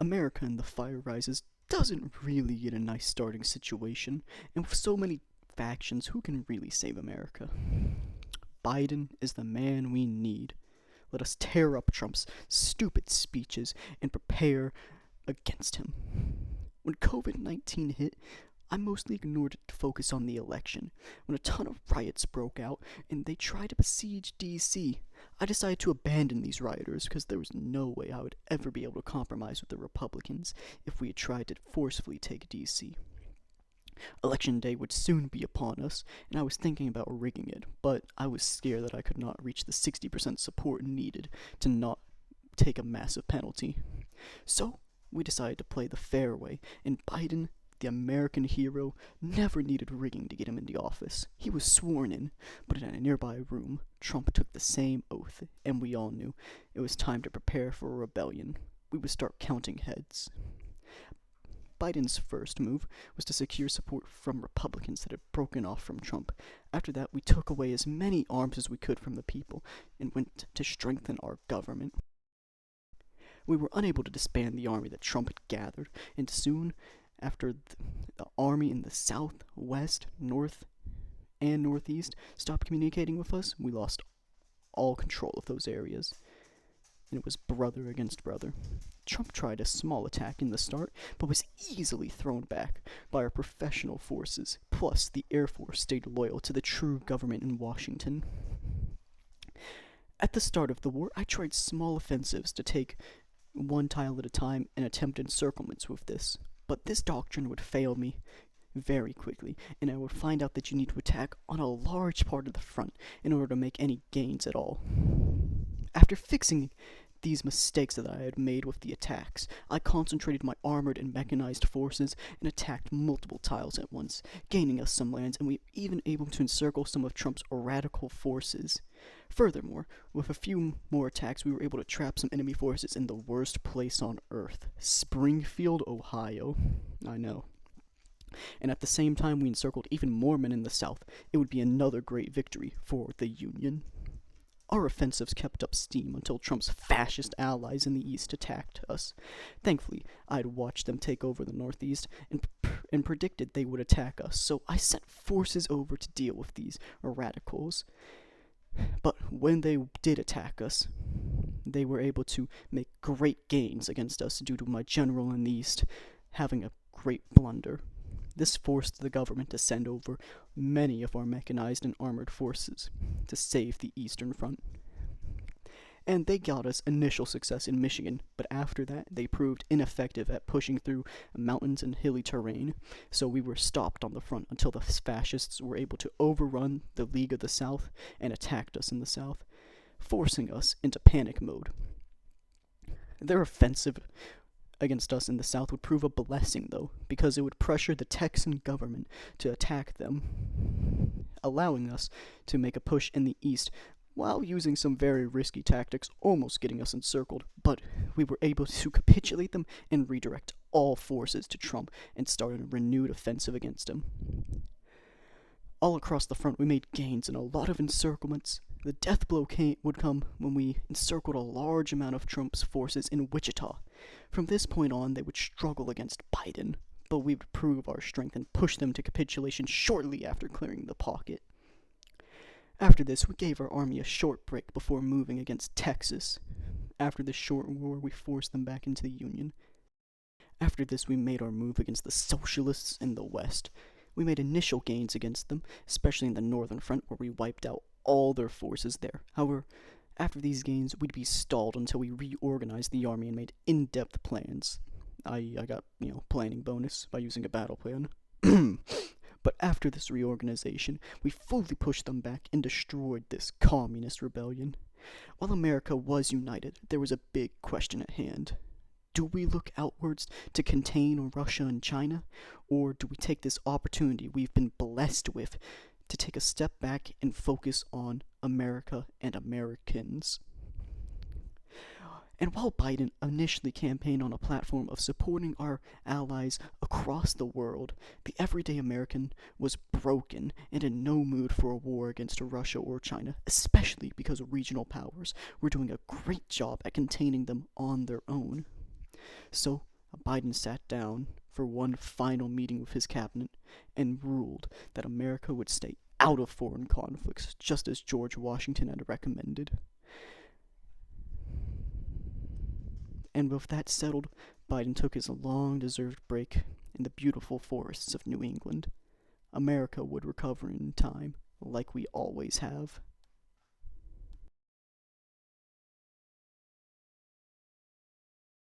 America in the Fire Rises doesn't really get a nice starting situation, and with so many factions, who can really save America? Biden is the man we need. Let us tear up Trump's stupid speeches and prepare against him. When COVID-19 hit, I mostly ignored it to focus on the election. When a ton of riots broke out and they tried to besiege DC, I decided to abandon these rioters because there was no way I would ever be able to compromise with the Republicans if we had tried to forcefully take DC. Election day would soon be upon us, and I was thinking about rigging it, but I was scared that I could not reach the 60% support needed to not take a massive penalty. So, we decided to play the fair way, and Biden, the American hero, never needed rigging to get him in the office. He was sworn in, but in a nearby room, Trump took the same oath, and we all knew it was time to prepare for a rebellion. We would start counting heads. Biden's first move was to secure support from Republicans that had broken off from Trump. After that, we took away as many arms as we could from the people and went to strengthen our government. We were unable to disband the army that Trump had gathered, and soon after the army in the south, west, north, and northeast stopped communicating with us, we lost all control of those areas. And it was brother against brother. Trump tried a small attack in the start, but was easily thrown back by our professional forces, plus the Air Force stayed loyal to the true government in Washington. At the start of the war, I tried small offensives to take one tile at a time and attempt encirclements with this, but this doctrine would fail me very quickly, and I would find out that you need to attack on a large part of the front in order to make any gains at all. After fixing these mistakes that I had made with the attacks, I concentrated my armored and mechanized forces and attacked multiple tiles at once, gaining us some lands, and we were even able to encircle some of Trump's radical forces. Furthermore, with a few more attacks, we were able to trap some enemy forces in the worst place on Earth, Springfield, Ohio. I know. And at the same time we encircled even more men in the south. It would be another great victory for the Union. Our offensives kept up steam until Trump's fascist allies in the east attacked us. Thankfully, I had watched them take over the northeast and predicted they would attack us, so I sent forces over to deal with these radicals. But when they did attack us, they were able to make great gains against us due to my general in the east having a great blunder. This forced the government to send over many of our mechanized and armored forces to save the Eastern Front. And they got us initial success in Michigan, but after that they proved ineffective at pushing through mountains and hilly terrain, so we were stopped on the front until the fascists were able to overrun the League of the South and attacked us in the south, forcing us into panic mode. Their offensive against us in the south would prove a blessing, though, because it would pressure the Texan government to attack them, allowing us to make a push in the east while using some very risky tactics, almost getting us encircled, but we were able to capitulate them and redirect all forces to Trump and start a renewed offensive against him. All across the front, we made gains and a lot of encirclements. The death blow would come when we encircled a large amount of Trump's forces in Wichita. From this point on, they would struggle against Biden, but we would prove our strength and push them to capitulation shortly after clearing the pocket. After this, we gave our army a short break before moving against Texas. After this short war, we forced them back into the Union. After this, we made our move against the socialists in the West. We made initial gains against them, especially in the northern front, where we wiped out all their forces there. However, after these gains, we'd be stalled until we reorganized the army and made in-depth plans. I got, planning bonus by using a battle plan. But after this reorganization, we fully pushed them back and destroyed this communist rebellion. While America was united, there was a big question at hand. Do we look outwards to contain Russia and China, or do we take this opportunity we've been blessed with to take a step back and focus on America and Americans? And while Biden initially campaigned on a platform of supporting our allies across the world, the everyday American was broken and in no mood for a war against Russia or China, especially because regional powers were doing a great job at containing them on their own. So, Biden sat down for one final meeting with his cabinet and ruled that America would stay out of foreign conflicts, just as George Washington had recommended. And with that settled, Biden took his long-deserved break in the beautiful forests of New England. America would recover in time, like we always have.